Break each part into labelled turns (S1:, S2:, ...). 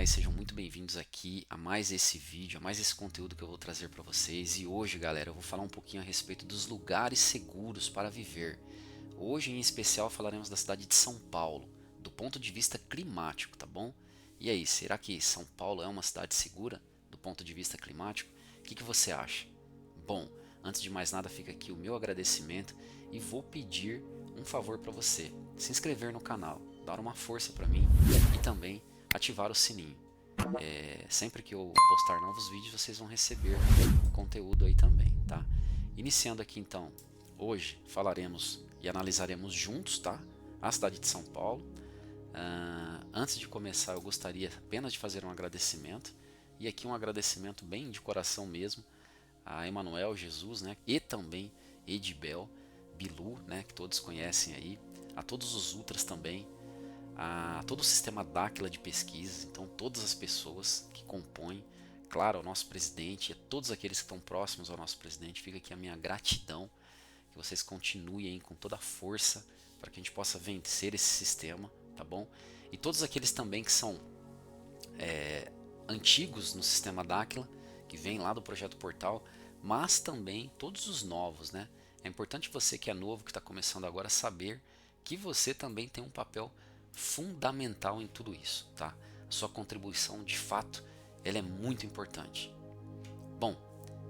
S1: demais, sejam muito bem-vindos aqui a mais esse vídeo, a mais esse conteúdo que eu vou trazer para vocês. E hoje, galera, eu vou falar um pouquinho a respeito dos lugares seguros para viver. Hoje, em especial, falaremos da cidade de São Paulo, do ponto de vista climático, tá bom? E aí, será que São Paulo é uma cidade segura do ponto de vista climático? O que você acha? Bom, antes de mais nada, fica aqui o meu agradecimento e vou pedir um favor para você: se inscrever no canal, dar uma força para mim e também ativar o sininho. Sempre que eu postar novos vídeos, vocês vão receber conteúdo aí também, tá? Iniciando aqui então, hoje falaremos e analisaremos juntos, tá? A cidade de São Paulo. Antes de começar, eu gostaria apenas de fazer um agradecimento, e aqui um agradecimento bem de coração mesmo, a Emanuel Jesus, né? E também Edibel, Bilu, né? Que todos conhecem aí, a todos os ultras também, a todo o sistema Dáquila de pesquisas, então todas as pessoas que compõem, claro, ao nosso presidente e a todos aqueles que estão próximos ao nosso presidente, fica aqui a minha gratidão, que vocês continuem aí com toda a força para que a gente possa vencer esse sistema, tá bom? E todos aqueles também que são antigos no sistema Dáquila, que vem lá do projeto Portal, mas também todos os novos, né? É importante você que é novo, que está começando agora, saber que você também tem um papel fundamental em tudo isso, tá? A sua contribuição, de fato, ela é muito importante. Bom,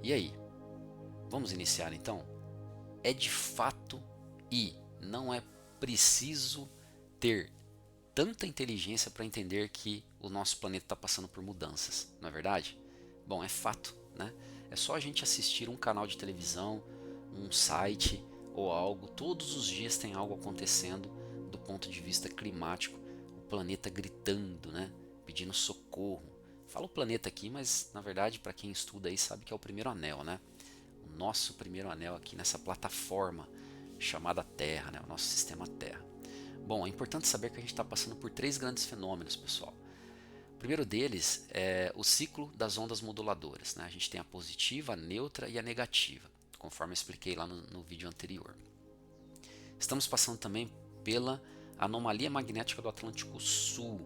S1: e aí? Vamos iniciar então? É de fato e não é preciso ter tanta inteligência para entender que o nosso planeta está passando por mudanças, não é verdade? Bom, é fato, né? É só a gente assistir um canal de televisão, um site ou algo, todos os dias tem algo acontecendo do ponto de vista climático, o planeta gritando, né? Pedindo socorro. Falo planeta aqui, mas na verdade para quem estuda aí sabe que é o primeiro anel, né? O nosso primeiro anel aqui nessa plataforma chamada Terra, né? O nosso sistema Terra. Bom, é importante saber que a gente está passando por três grandes fenômenos, pessoal. O primeiro deles é o ciclo das ondas moduladoras, né? A gente tem a positiva, a neutra e a negativa, conforme eu expliquei lá no vídeo anterior. Estamos passando também pela anomalia magnética do Atlântico Sul.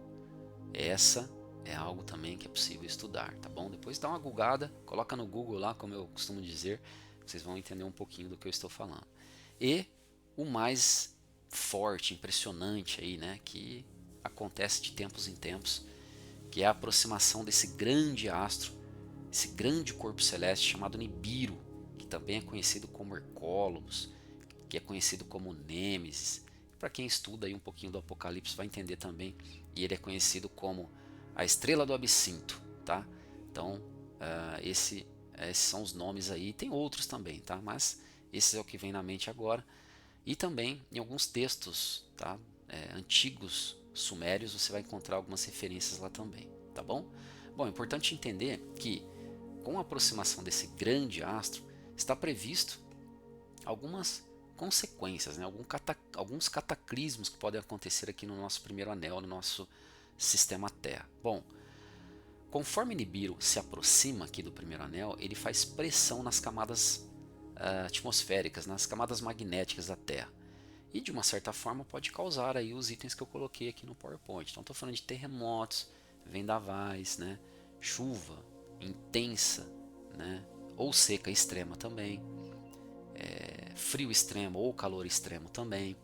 S1: Essa é algo também que é possível estudar, tá bom? Depois dá uma googada, coloca no Google lá, como eu costumo dizer, vocês vão entender um pouquinho do que eu estou falando. E o mais forte, impressionante aí, né, que acontece de tempos em tempos, que é a aproximação desse grande astro, esse grande corpo celeste chamado Nibiru, que também é conhecido como Hercólogos, que é conhecido como Nêmesis. Para quem estuda aí um pouquinho do Apocalipse vai entender também, e ele é conhecido como a estrela do absinto, tá? Então, esses são os nomes aí, tem outros também, tá? Mas esse é o que vem na mente agora. E também em alguns textos, tá? Antigos sumérios, você vai encontrar algumas referências lá também, tá bom? Bom, é importante entender que com a aproximação desse grande astro está previsto algumas consequências, né? Alguns cataclismos que podem acontecer aqui no nosso primeiro anel, no nosso sistema Terra. Bom, conforme Nibiru se aproxima aqui do primeiro anel, ele faz pressão nas camadas atmosféricas, nas camadas magnéticas da Terra. E de uma certa forma pode causar aí os itens que eu coloquei aqui no PowerPoint. Então estou falando de terremotos, vendavais, né? Chuva intensa, né? Ou seca extrema também, frio extremo ou calor extremo também.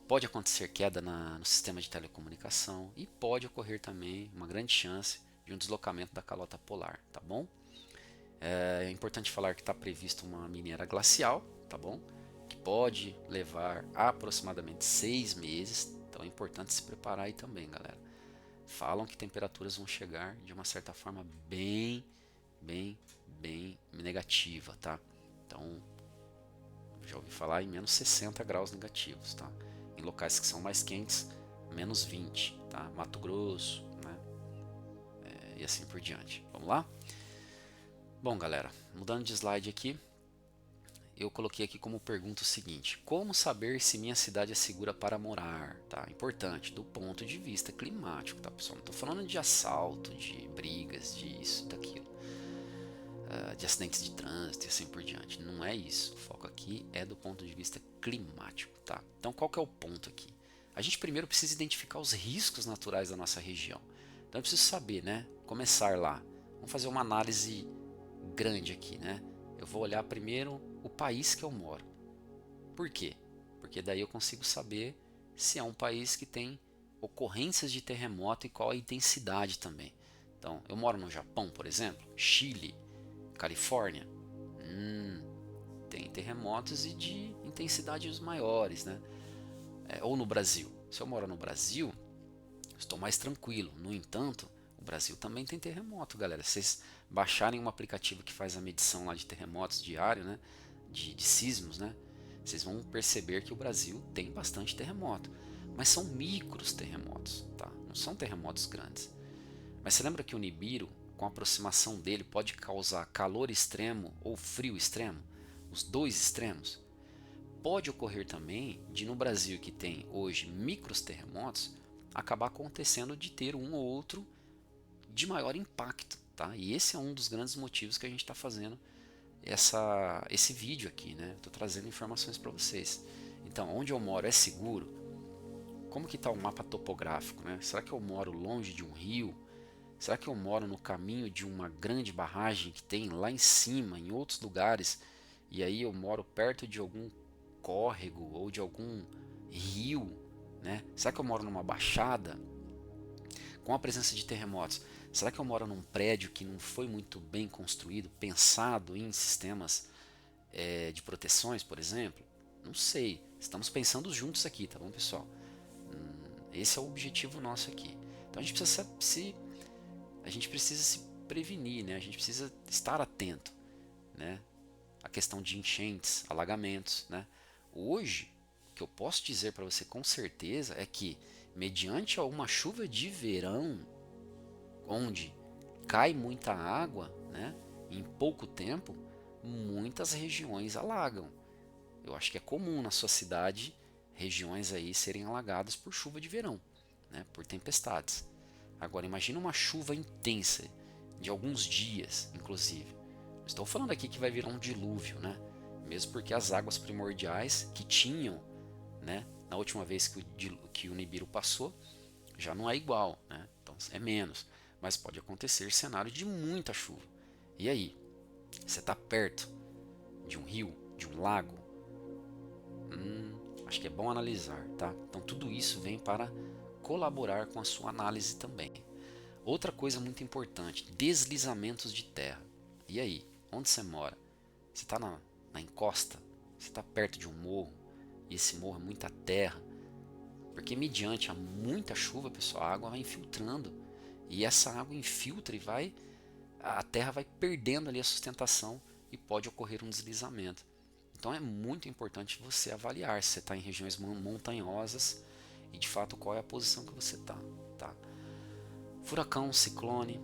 S1: Pode acontecer queda no sistema de telecomunicação e pode ocorrer também uma grande chance de um deslocamento da calota polar, tá bom? É importante falar que está previsto uma mini era glacial, tá bom? Que pode levar aproximadamente 6 meses, então é importante se preparar aí também, galera. Falam que temperaturas vão chegar de uma certa forma bem negativa, tá? Então, já ouvi falar em menos 60 graus negativos, tá? Em locais que são mais quentes, menos 20, tá? Mato Grosso, né? E assim por diante. Vamos lá? Bom, galera, mudando de slide aqui, eu coloquei aqui como pergunta o seguinte: como saber se minha cidade é segura para morar? Tá? Importante, do ponto de vista climático, tá, pessoal? Não estou falando de assalto, de brigas, disso, daquilo, de acidentes de trânsito e assim por diante. Não é isso. O foco aqui é do ponto de vista climático, tá? Então, qual que é o ponto aqui? A gente primeiro precisa identificar os riscos naturais da nossa região. Então eu preciso saber, né? Começar lá. Vamos fazer uma análise grande aqui, né? Eu vou olhar primeiro o país que eu moro. Por quê? Porque daí eu consigo saber se é um país que tem ocorrências de terremoto e qual a intensidade também. Então, eu moro no Japão, por exemplo, Chile, Califórnia. Tem terremotos e de intensidades maiores, né? Ou no Brasil. Se eu moro no Brasil, estou mais tranquilo. No entanto, o Brasil também tem terremoto, galera. Se vocês baixarem um aplicativo que faz a medição lá de terremotos diário, né? De sismos, né? Vocês vão perceber que o Brasil tem bastante terremoto. Mas são micros terremotos, tá? Não são terremotos grandes. Mas você lembra que o Nibiru, com a aproximação dele, pode causar calor extremo ou frio extremo? Os dois extremos? Pode ocorrer também de no Brasil, que tem hoje micros terremotos, acabar acontecendo de ter um ou outro de maior impacto, tá? E esse é um dos grandes motivos que a gente está fazendo esse vídeo aqui, né? Estou trazendo informações para vocês. Então, onde eu moro é seguro? Como que está o mapa topográfico, né? Será que eu moro longe de um rio? Será que eu moro no caminho de uma grande barragem que tem lá em cima, em outros lugares, e aí eu moro perto de algum córrego ou de algum rio, né? Será que eu moro numa baixada? Com a presença de terremotos, será que eu moro num prédio que não foi muito bem construído, pensado em sistemas de proteções, por exemplo? Não sei. Estamos pensando juntos aqui, tá bom, pessoal? Esse é o objetivo nosso aqui. Então a gente precisa se prevenir, né? A gente precisa estar atento, né? A questão de enchentes, alagamentos, né? Hoje, o que eu posso dizer para você com certeza é que, mediante uma chuva de verão, onde cai muita água, né? Em pouco tempo, muitas regiões alagam. Eu acho que é comum na sua cidade regiões aí serem alagadas por chuva de verão, né? Por tempestades. Agora imagine uma chuva intensa de alguns dias, inclusive. Estou falando aqui que vai virar um dilúvio, né? Mesmo porque as águas primordiais que tinham, né, na última vez que o Nibiru passou, já não é igual, né? Então é menos. Mas pode acontecer cenário de muita chuva. E aí? Você está perto de um rio, de um lago? Acho que é bom analisar, tá? Então tudo isso vem para colaborar com a sua análise também. Outra coisa muito importante, deslizamentos de terra. E aí, onde você mora? Você está na encosta? Você está perto de um morro? E esse morro é muita terra? Porque mediante a muita chuva, pessoal, a água vai infiltrando. E essa água infiltra e a terra vai perdendo ali a sustentação e pode ocorrer um deslizamento. Então é muito importante você avaliar se você está em regiões montanhosas e de fato qual é a posição que você está, tá? Furacão, ciclone,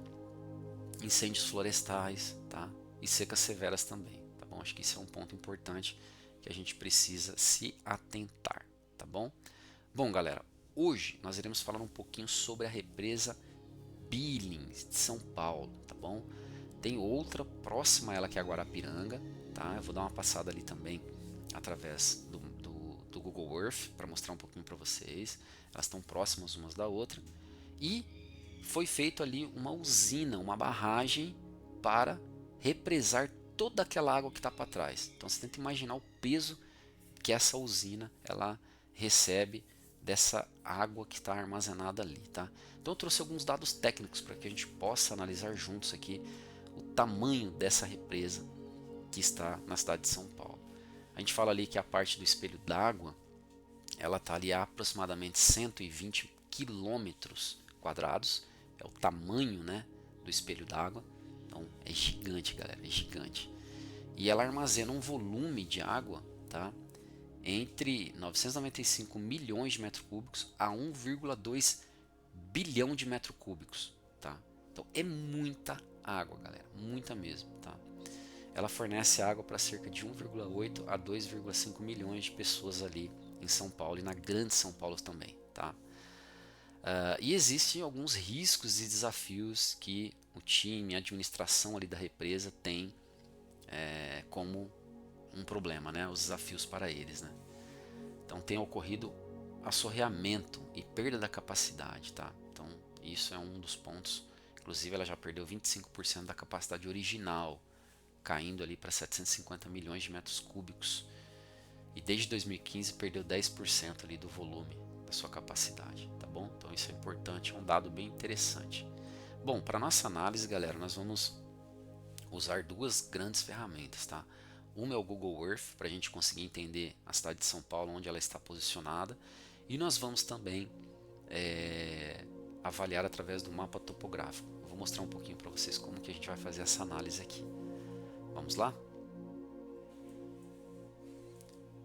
S1: incêndios florestais, tá? E secas severas também, tá bom? Acho que isso é um ponto importante que a gente precisa se atentar, tá bom? Bom, galera, hoje nós iremos falar um pouquinho sobre a represa Billings de São Paulo, tá bom? Tem outra próxima a ela que é a Guarapiranga, tá? Eu vou dar uma passada ali também através do Google Earth para mostrar um pouquinho para vocês. Elas estão próximas umas da outra. E foi feito ali uma usina, uma barragem para represar toda aquela água que está para trás. Então você tenta imaginar o peso que essa usina ela recebe dessa água que está armazenada ali, tá? Então eu trouxe alguns dados técnicos para que a gente possa analisar juntos aqui o tamanho dessa represa que está na cidade de São Paulo. A gente fala ali que a parte do espelho d'água ela está ali a aproximadamente 120 quilômetros quadrados, é o tamanho, né, do espelho d'água. Então é gigante, galera, é gigante. E ela armazena um volume de água, tá, entre 995 milhões de metros cúbicos a 1,2 bilhão de metros cúbicos, tá? Então é muita água, galera, muita mesmo, tá? Ela fornece água para cerca de 1,8 a 2,5 milhões de pessoas ali em São Paulo e na Grande São Paulo também, tá? E existem alguns riscos e desafios que o time, a administração ali da represa tem como um problema, né? Os desafios para eles, né? Então tem ocorrido assorreamento e perda da capacidade, tá? Então Isso é um dos pontos. Inclusive, ela já perdeu 25% da capacidade original, caindo ali para 750 milhões de metros cúbicos. E desde 2015 perdeu 10% ali do volume da sua capacidade, tá bom? Então isso é importante, é um dado bem interessante. Bom, para nossa análise, galera, nós vamos usar duas grandes ferramentas, tá? Uma é o Google Earth, para a gente conseguir entender a cidade de São Paulo, onde ela está posicionada. E nós vamos também avaliar através do mapa topográfico. Eu vou mostrar um pouquinho para vocês como que a gente vai fazer essa análise aqui. Vamos lá?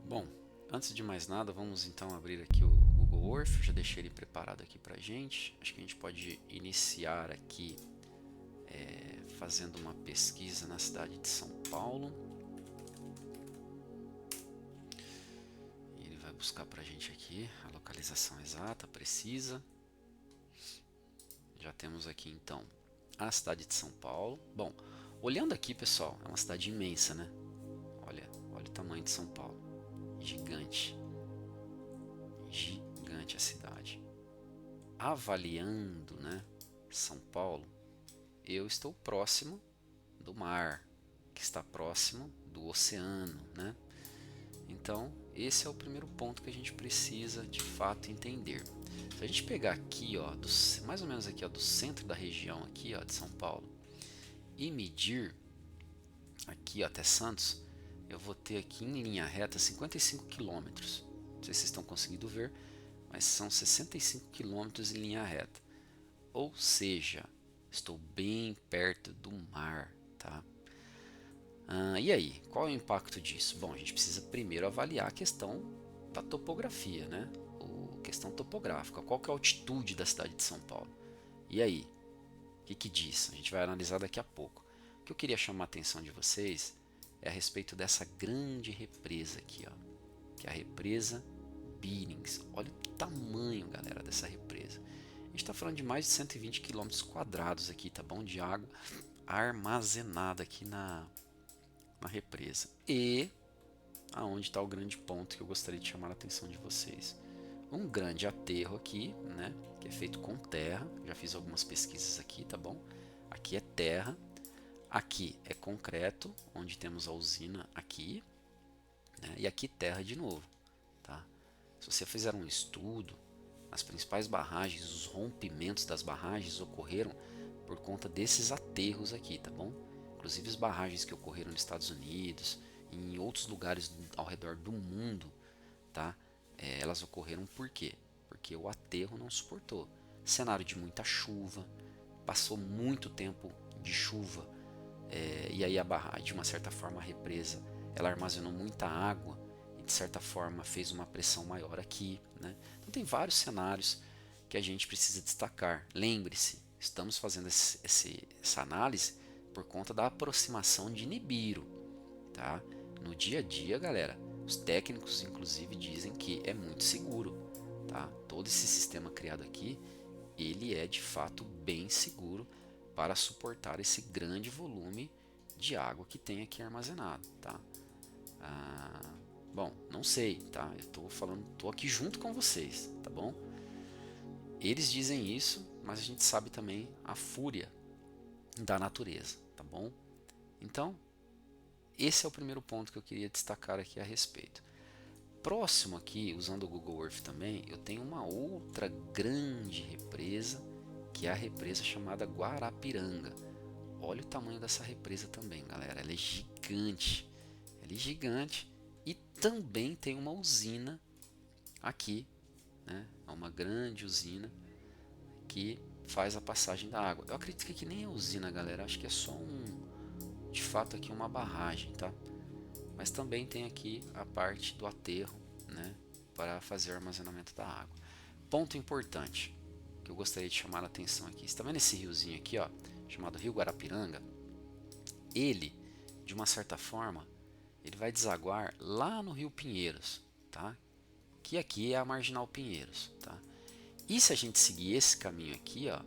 S1: Bom, antes de mais nada, vamos então abrir aqui o Google Earth. Já deixei ele preparado aqui para a gente. Acho que a gente pode iniciar aqui fazendo uma pesquisa na cidade de São Paulo. E ele vai buscar para a gente aqui a localização exata, precisa. Já temos aqui então a cidade de São Paulo. Bom, olhando aqui, pessoal, é uma cidade imensa, né? Olha o tamanho de São Paulo. Gigante. Gigante a cidade. Avaliando, né, São Paulo, eu estou próximo do mar, que está próximo do oceano, né? Então, esse é o primeiro ponto que a gente precisa de fato entender. Se a gente pegar aqui, ó, mais ou menos aqui, ó, do centro da região aqui, ó, de São Paulo, e medir aqui, ó, até Santos, eu vou ter aqui em linha reta 55 quilômetros. Não sei se vocês estão conseguindo ver, mas são 65 quilômetros em linha reta. Ou seja, estou bem perto do mar, tá? E aí, qual é o impacto disso? Bom, a gente precisa primeiro avaliar a questão da topografia, né? Questão topográfica. Qual que é a altitude da cidade de São Paulo? E aí, o que diz? A gente vai analisar daqui a pouco. O que eu queria chamar a atenção de vocês é a respeito dessa grande represa aqui, ó, que é a represa Billings. Olha o tamanho, galera, dessa represa. A gente está falando de mais de 120 quilômetros quadrados aqui, tá bom? De água armazenada aqui na represa. E aonde está o grande ponto que eu gostaria de chamar a atenção de vocês? Um grande aterro aqui, né? Que é feito com terra. Já fiz algumas pesquisas aqui, tá bom? Aqui é terra. Aqui é concreto, onde temos a usina aqui, né? E aqui terra de novo, tá? Se você fizer um estudo, as principais barragens, os rompimentos das barragens ocorreram por conta desses aterros aqui, tá bom? Inclusive as barragens que ocorreram nos Estados Unidos e em outros lugares ao redor do mundo, tá? Elas ocorreram por quê? Porque o aterro não suportou. Cenário de muita chuva, passou muito tempo de chuva, e aí a barragem, de uma certa forma, a represa, ela armazenou muita água e de certa forma fez uma pressão maior aqui, né? Então tem vários cenários que a gente precisa destacar. Lembre-se, estamos fazendo essa análise por conta da aproximação de Nibiru, tá? No dia a dia, galera, os técnicos inclusive dizem que é muito seguro, tá? Todo esse sistema criado aqui, ele é de fato bem seguro para suportar esse grande volume de água que tem aqui armazenado, tá? Bom, não sei, tá? Eu tô aqui junto com vocês, tá bom? Eles dizem isso, mas a gente sabe também a fúria da natureza, tá bom? Então, esse é o primeiro ponto que eu queria destacar aqui a respeito. Próximo aqui, usando o Google Earth também, eu tenho uma outra grande represa, que é a represa chamada Guarapiranga. Olha o tamanho dessa represa também, galera. Ela é gigante. Ela é gigante e também tem uma usina aqui, né? É uma grande usina que faz a passagem da água. Eu acredito que aqui nem é usina, galera. Acho que é só de fato aqui uma barragem, tá? Mas também tem aqui a parte do aterro, né, para fazer o armazenamento da água. Ponto importante que eu gostaria de chamar a atenção aqui. Você está vendo esse riozinho aqui, ó, chamado Rio Guarapiranga? Ele, de uma certa forma, ele vai desaguar lá no Rio Pinheiros, tá? Que aqui é a Marginal Pinheiros, tá? E se a gente seguir esse caminho aqui, ó,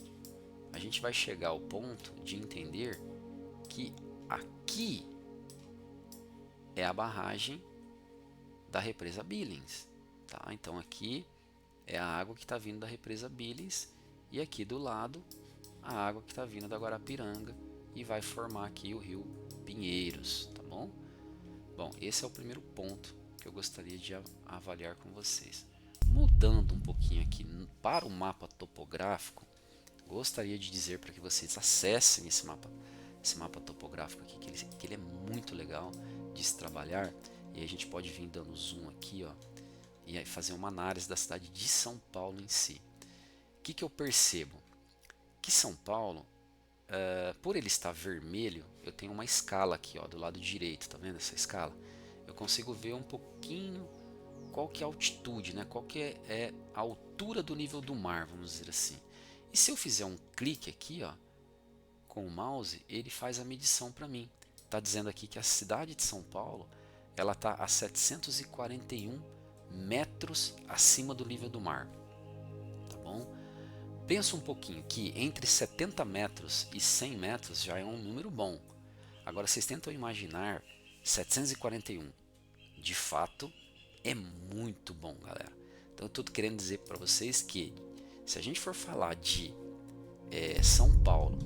S1: a gente vai chegar ao ponto de entender que aqui é a barragem da represa Billings, tá? Então aqui é a água que está vindo da represa Billings e aqui do lado a água que está vindo da Guarapiranga e vai formar aqui o rio Pinheiros, tá bom? Bom, esse é o primeiro ponto que eu gostaria de avaliar com vocês. Mudando um pouquinho aqui para o mapa topográfico, gostaria de dizer para que vocês acessem esse mapa topográfico aqui, que ele é muito legal de se trabalhar, e a gente pode vir dando zoom aqui, ó, e aí fazer uma análise da cidade de São Paulo em si. O que eu percebo? Que São Paulo, por ele estar vermelho, eu tenho uma escala aqui, ó, do lado direito, tá vendo essa escala? Eu consigo ver um pouquinho qual que é a altitude, né? Qual que é a altura do nível do mar, vamos dizer assim. E se eu fizer um clique aqui, ó, com o mouse, ele faz a medição para mim. Está dizendo aqui que a cidade de São Paulo, ela está a 741 metros acima do nível do mar, tá bom? Pensa um pouquinho que entre 70 metros e 100 metros já é um número bom. Agora vocês tentam imaginar 741. De fato, é muito bom, galera. Então eu estou querendo dizer para vocês que se a gente for falar de São Paulo,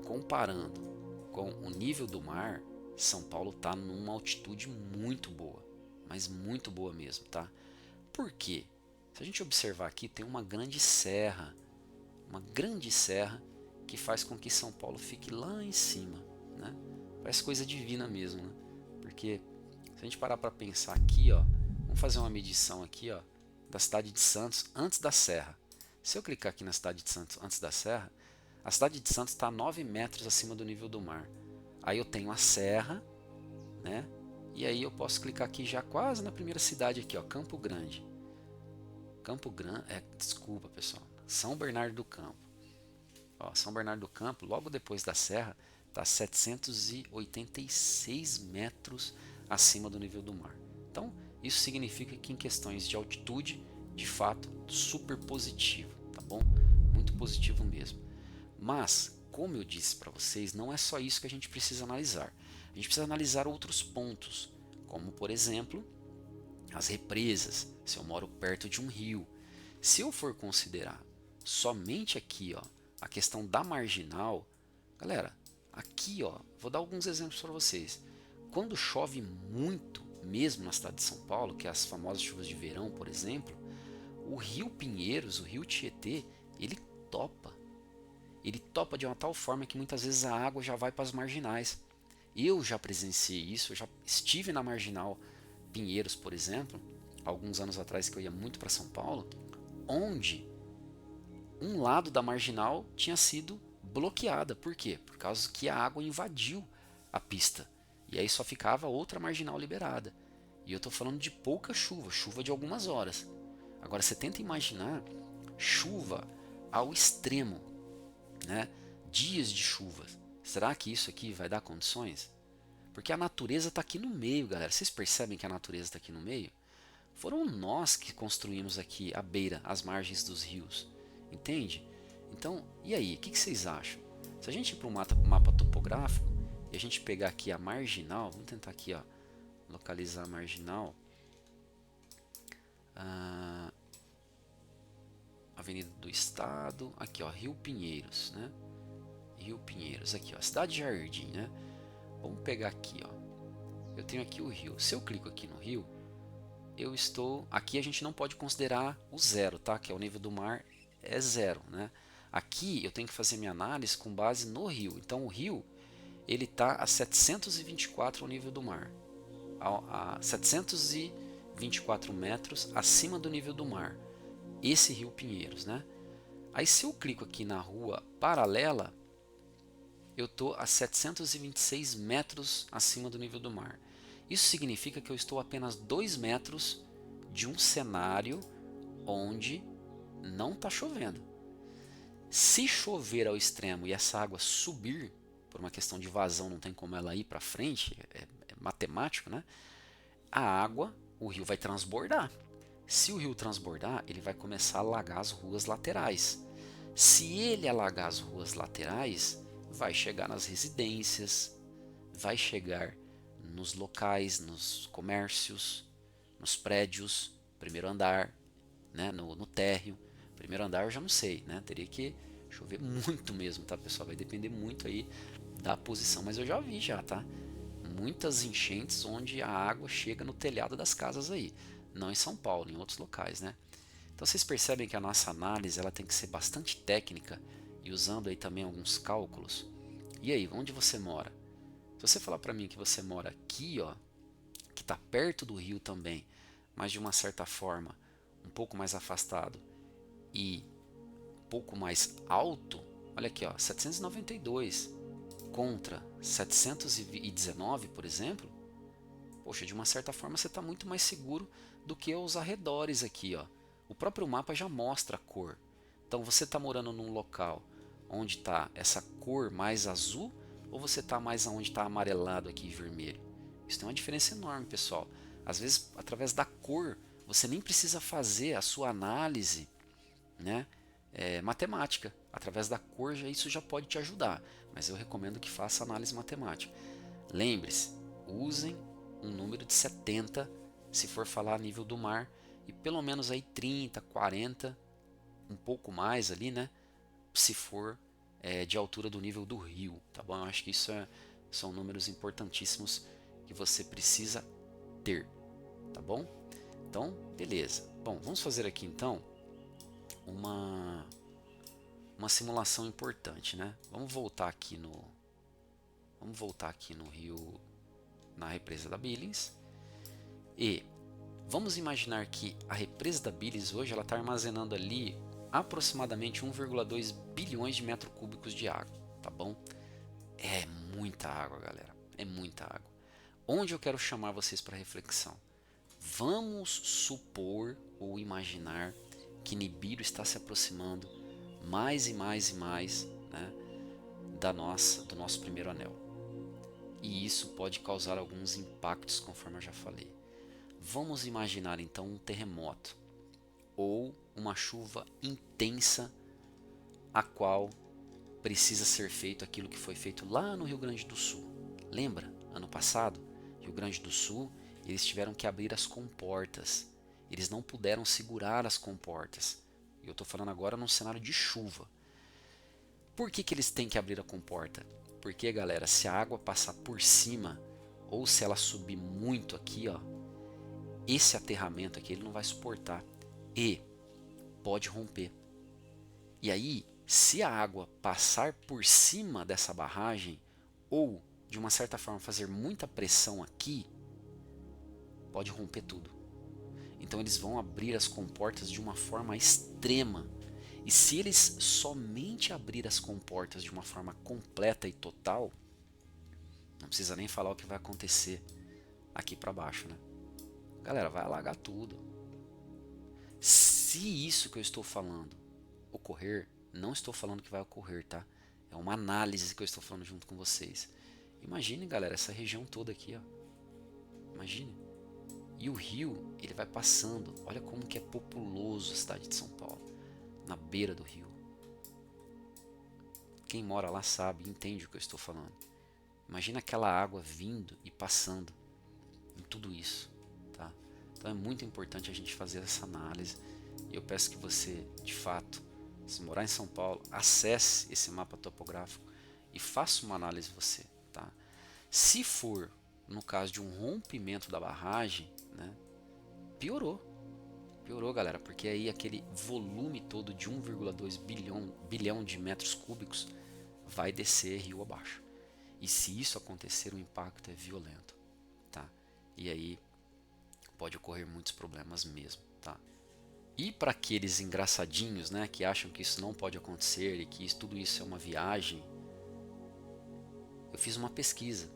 S1: comparando com o nível do mar, São Paulo está numa altitude muito boa, mas muito boa mesmo, tá? Por quê? Se a gente observar aqui, tem uma grande serra que faz com que São Paulo fique lá em cima, né? Parece coisa divina mesmo, né? Porque se a gente parar para pensar aqui, ó, vamos fazer uma medição aqui, ó, da cidade de Santos antes da serra. Se eu clicar aqui na cidade de Santos antes da serra, a cidade de Santos está a 9 metros acima do nível do mar. Aí eu tenho a serra, né? E aí eu posso clicar aqui já quase na primeira cidade aqui, ó, Campo Grande. Desculpa pessoal, São Bernardo do Campo. Ó, São Bernardo do Campo, logo depois da serra, está a 786 metros acima do nível do mar. Então, isso significa que em questões de altitude, de fato, super positivo, tá bom? Muito positivo mesmo. Mas, como eu disse para vocês, não é só isso que a gente precisa analisar. A gente precisa analisar outros pontos, como por exemplo, as represas, se eu moro perto de um rio. Se eu for considerar somente aqui, ó, a questão da marginal, galera, aqui, ó, vou dar alguns exemplos para vocês. Quando chove muito, mesmo na cidade de São Paulo, que é as famosas chuvas de verão, por exemplo, o rio Pinheiros, o rio Tietê, ele topa. Ele topa de uma tal forma que muitas vezes a água já vai para as marginais. Eu já presenciei isso, eu já estive na marginal Pinheiros, por exemplo, alguns anos atrás que eu ia muito para São Paulo, onde um lado da marginal tinha sido bloqueada. Por quê? Por causa que a água invadiu a pista. E aí só ficava outra marginal liberada. E eu estou falando de pouca chuva, chuva de algumas horas. Agora você tenta imaginar chuva ao extremo, né? Dias de chuva. Será que isso aqui vai dar condições? Porque a natureza está aqui no meio, galera. Vocês percebem que a natureza está aqui no meio? Foram nós que construímos aqui a beira, as margens dos rios. Entende? Então, e aí? O que vocês acham? Se a gente ir para um mapa topográfico e a gente pegar aqui a marginal, vamos tentar aqui, ó, localizar a marginal. Avenida do Estado, aqui, ó, Rio Pinheiros, né? Rio Pinheiros, aqui, ó, Cidade Jardim, né? Vamos pegar aqui, ó. Eu tenho aqui o rio. Se eu clico aqui no rio, eu estou... Aqui a gente não pode considerar o zero, tá? Que é o nível do mar é zero, né? Aqui eu tenho que fazer minha análise com base no rio. Então o rio, ele está a 724 ao nível do mar. A 724 metros acima do nível do mar. Esse rio Pinheiros, né? Aí se eu clico aqui na rua paralela, eu estou a 726 metros acima do nível do mar. Isso significa que eu estou a apenas 2 metros de um cenário onde não está chovendo. Se chover ao extremo e essa água subir, por uma questão de vazão, não tem como ela ir para frente, é matemático, né? A água, o rio vai transbordar. Se o rio transbordar, ele vai começar a alagar as ruas laterais. Se ele alagar as ruas laterais, vai chegar nas residências, vai chegar nos locais, nos comércios, nos prédios, primeiro andar, né, no térreo, Primeiro andar eu já não sei, né? Teria que chover muito mesmo, tá, pessoal? Vai depender muito aí da posição, mas eu já vi já, tá? Muitas enchentes onde a água chega no telhado das casas aí. Não em São Paulo, em outros locais, né? Então vocês percebem que a nossa análise ela tem que ser bastante técnica e usando aí também alguns cálculos. E aí, onde você mora? Se você falar para mim que você mora aqui, ó, que está perto do rio também, mas de uma certa forma um pouco mais afastado e um pouco mais alto, olha aqui, ó, 792 contra 719, por exemplo, poxa, de uma certa forma você está muito mais seguro do que os arredores aqui, ó. O próprio mapa já mostra a cor. Então você está morando num local onde está essa cor mais azul ou você está mais onde está amarelado aqui vermelho? Isso tem uma diferença enorme, pessoal. Às vezes, através da cor, você nem precisa fazer a sua análise, né, matemática. Através da cor, isso já pode te ajudar. Mas eu recomendo que faça análise matemática. Lembre-se, usem um número de 70 se for falar a nível do mar e pelo menos aí 30, 40, um pouco mais ali, né, se for de altura do nível do rio, tá bom? Eu acho que isso são números importantíssimos que você precisa ter, tá bom? Então, beleza. Bom, vamos fazer aqui então uma simulação importante, né? Vamos voltar aqui no rio, na represa da Billings, e vamos imaginar que a represa da Billings hoje ela está armazenando ali aproximadamente 1,2 bilhões de metros cúbicos de água, tá bom? É muita água, galera, é muita água. Onde eu quero chamar vocês para reflexão? Vamos supor ou imaginar que Nibiru está se aproximando mais e mais e mais, né, do nosso primeiro anel. E isso pode causar alguns impactos, conforme eu já falei. Vamos imaginar então um terremoto ou uma chuva intensa, a qual precisa ser feito aquilo que foi feito lá no Rio Grande do Sul. Lembra? Ano passado, Rio Grande do Sul, eles tiveram que abrir as comportas. Eles não puderam segurar as comportas. Eu estou falando agora num cenário de chuva. Por que eles têm que abrir a comporta? Porque, galera, se a água passar por cima ou se ela subir muito aqui, ó, esse aterramento aqui ele não vai suportar e pode romper. E aí, se a água passar por cima dessa barragem ou de uma certa forma fazer muita pressão aqui, pode romper tudo. Então eles vão abrir as comportas de uma forma extrema. E se eles somente abrir as comportas de uma forma completa e total, não precisa nem falar o que vai acontecer aqui para baixo, né? Galera, vai alagar tudo. Se isso que eu estou falando ocorrer, não estou falando que vai ocorrer, tá? É uma análise que eu estou falando junto com vocês. Imagine, galera, essa região toda aqui, ó. Imagine. E o rio, ele vai passando. Olha como que é populoso a cidade de São Paulo, na beira do rio. Quem mora lá sabe, entende o que eu estou falando. Imagina aquela água vindo e passando em tudo isso, tá? Então é muito importante a gente fazer essa análise. E eu peço que você, de fato, se morar em São Paulo, acesse esse mapa topográfico e faça uma análise você, tá? Se for no caso de um rompimento da barragem, né, piorou, galera, porque aí aquele volume todo de 1,2 bilhão de metros cúbicos vai descer rio abaixo. E se isso acontecer, o impacto é violento, tá? E aí pode ocorrer muitos problemas mesmo, tá? E para aqueles engraçadinhos, né, que acham que isso não pode acontecer e que tudo isso é uma viagem, eu fiz uma pesquisa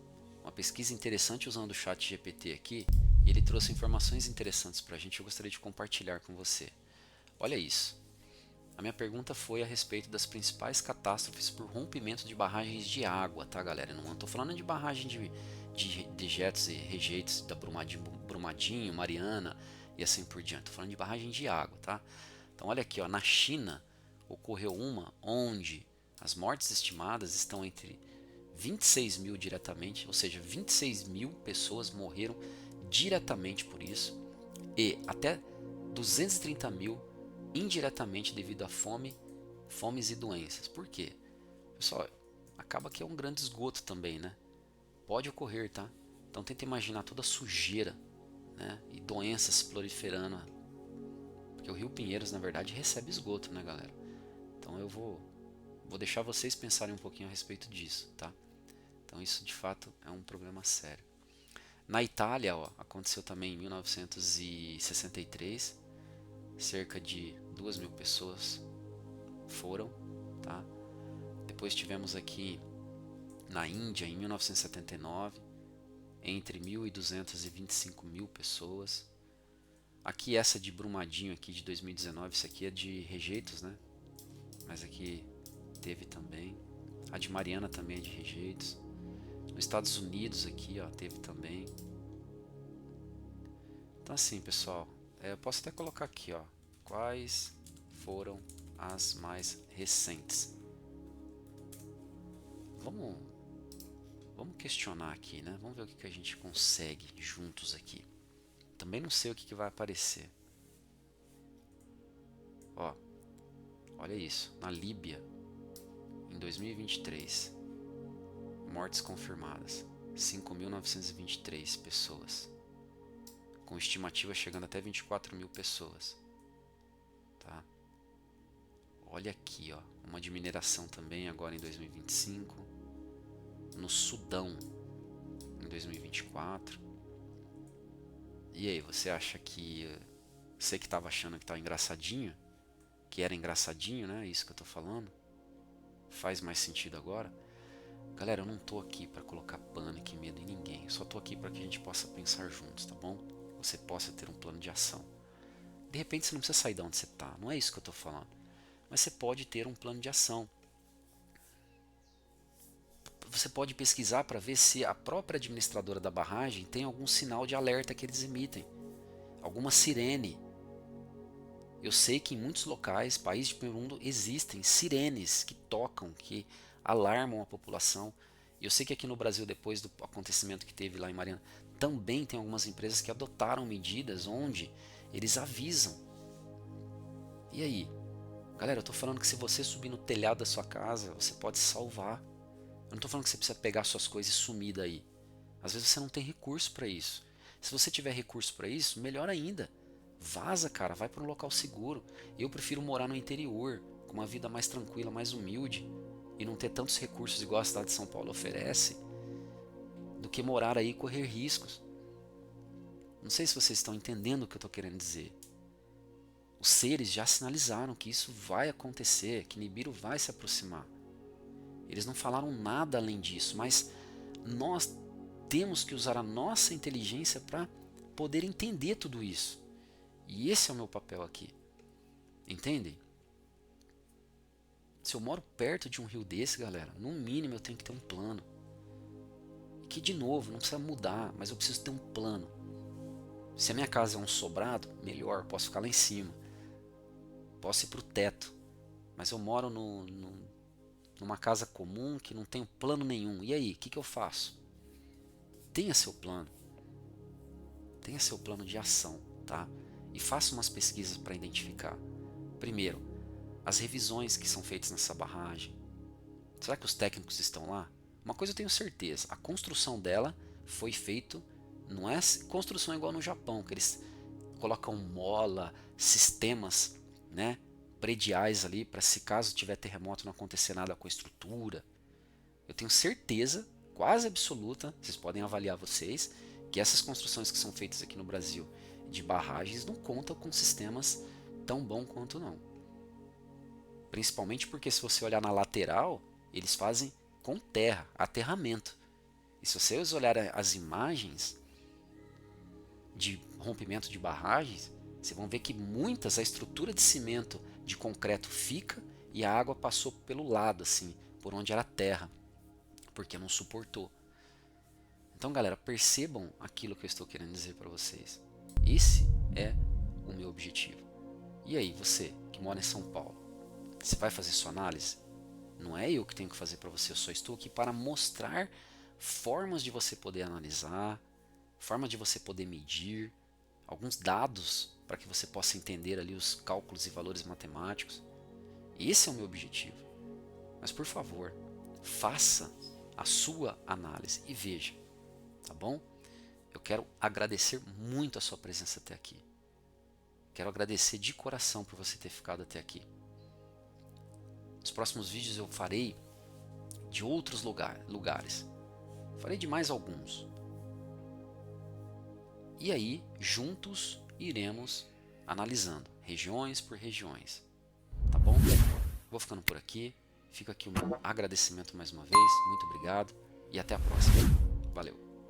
S1: interessante usando o chat GPT aqui, e ele trouxe informações interessantes para a gente. Eu gostaria de compartilhar com você. Olha isso. A minha pergunta foi a respeito das principais catástrofes por rompimento de barragens de água, tá, galera? Não estou falando de barragem de dejetos e rejeitos da Brumadinho, Mariana e assim por diante. Estou falando de barragem de água, tá? Então olha aqui, ó, na China ocorreu uma onde as mortes estimadas estão entre 26 mil diretamente, ou seja, 26 mil pessoas morreram diretamente por isso, e até 230 mil indiretamente devido à fomes e doenças. Por quê? Pessoal, acaba que é um grande esgoto também, né? Pode ocorrer, tá? Então tenta imaginar toda a sujeira, né? E doenças proliferando, porque o Rio Pinheiros na verdade recebe esgoto, né, galera? Então eu vou deixar vocês pensarem um pouquinho a respeito disso, tá? Então isso de fato é um problema sério. Na Itália, ó, aconteceu também em 1963, cerca de 2.000 pessoas foram, tá? Depois tivemos aqui na Índia em 1979, entre 1.200 e 25.000 pessoas. Aqui essa de Brumadinho aqui de 2019, isso aqui é de rejeitos, né? Mas aqui teve também. A de Mariana também é de rejeitos. Nos Estados Unidos aqui, ó, teve também. Então assim, pessoal, eu posso até colocar aqui, ó, quais foram as mais recentes. Vamos questionar aqui, né? Vamos ver o que a gente consegue juntos aqui. Também não sei o que vai aparecer. Ó, olha isso. Na Líbia, em 2023, mortes confirmadas, 5.923 pessoas, com estimativa chegando até 24.000 pessoas. Tá? Olha aqui, ó, uma de mineração também agora em 2025. No Sudão, em 2024. E aí, você acha que... Você que estava achando que estava engraçadinho, que era engraçadinho, né? Isso que eu tô falando. Faz mais sentido agora? Galera, eu não tô aqui para colocar pânico e medo em ninguém. Eu só tô aqui para que a gente possa pensar juntos, tá bom? Você possa ter um plano de ação. De repente você não precisa sair de onde você tá. Não é isso que eu tô falando. Mas você pode ter um plano de ação. Você pode pesquisar para ver se a própria administradora da barragem tem algum sinal de alerta que eles emitem. Alguma sirene. Eu sei que em muitos locais, países de primeiro mundo, existem sirenes que tocam, que alarmam a população. E eu sei que aqui no Brasil, depois do acontecimento que teve lá em Mariana, também tem algumas empresas que adotaram medidas onde eles avisam. E aí? Galera, eu estou falando que se você subir no telhado da sua casa, você pode se salvar. Eu não estou falando que você precisa pegar suas coisas e sumir daí. Às vezes você não tem recurso para isso. Se você tiver recurso para isso, melhor ainda. Vaza, cara, vai para um local seguro. Eu prefiro morar no interior, com uma vida mais tranquila, mais humilde, e não ter tantos recursos igual a cidade de São Paulo oferece, do que morar aí e correr riscos. Não sei se vocês estão entendendo o que eu estou querendo dizer. Os seres já sinalizaram que isso vai acontecer, que Nibiru vai se aproximar. Eles não falaram nada além disso, mas nós temos que usar a nossa inteligência para poder entender tudo isso. E esse é o meu papel aqui. Entendem? Se eu moro perto de um rio desse, galera, no mínimo eu tenho que ter um plano. Que, de novo, não precisa mudar, mas eu preciso ter um plano. Se a minha casa é um sobrado, melhor, posso ficar lá em cima. Posso ir para o teto. Mas eu moro numa casa comum que não tem plano nenhum. E aí, o que eu faço? Tenha seu plano. Tenha seu plano de ação, tá? E faça umas pesquisas para identificar. Primeiro, as revisões que são feitas nessa barragem. Será que os técnicos estão lá? Uma coisa eu tenho certeza, a construção dela foi feita, não é construção igual no Japão, que eles colocam mola, sistemas, né, prediais ali, para se caso tiver terremoto não acontecer nada com a estrutura. Eu tenho certeza, quase absoluta, vocês podem avaliar vocês, que essas construções que são feitas aqui no Brasil de barragens não contam com sistemas tão bons quanto não. Principalmente porque se você olhar na lateral, eles fazem com terra, aterramento. E se vocês olharem as imagens de rompimento de barragens, vocês vão ver que muitas, a estrutura de cimento, de concreto fica e a água passou pelo lado, assim, por onde era terra, porque não suportou. Então, galera, percebam aquilo que eu estou querendo dizer para vocês. Esse é o meu objetivo. E aí, você que mora em São Paulo, você vai fazer sua análise? Não é eu que tenho que fazer para você, eu só estou aqui para mostrar formas de você poder analisar, formas de você poder medir, alguns dados para que você possa entender ali os cálculos e valores matemáticos. Esse é o meu objetivo. Mas por favor, faça a sua análise e veja, tá bom? Eu quero agradecer muito a sua presença até aqui. Quero agradecer de coração por você ter ficado até aqui. Nos próximos vídeos eu farei de outros lugares. Farei de mais alguns. E aí, juntos, iremos analisando, regiões por regiões. Tá bom? Vou ficando por aqui. Fica aqui o meu agradecimento mais uma vez. Muito obrigado e até a próxima. Valeu!